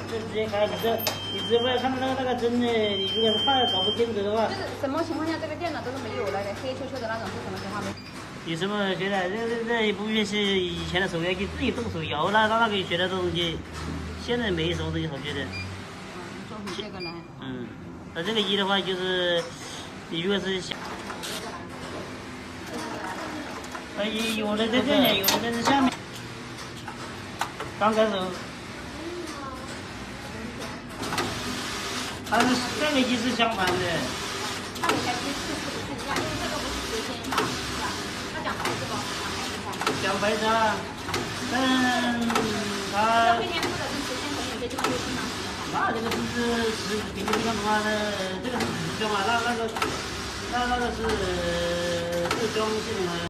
就直接开，你直播看到那个针的，你如果是怕搞不清楚的话，就是什么情况下这个电脑都是没有那个黑黢黢的那种是什么情况？有什么觉得这一部分是以前的手机自己动手摇了，让他给学的东西，现在没什么东西好学的。做出这个来。它这个一的话就是，你如果是想，有的在这里，有的在这下面。刚开始，它是这个机是相反的。那你才是不一样，因为这个不是直线嘛，是吧？他讲的是这个讲白差，但它。这边这个跟直线可能有些地方就经常那这个是平时地方的话呢，这个是直标嘛，那个是日装性的。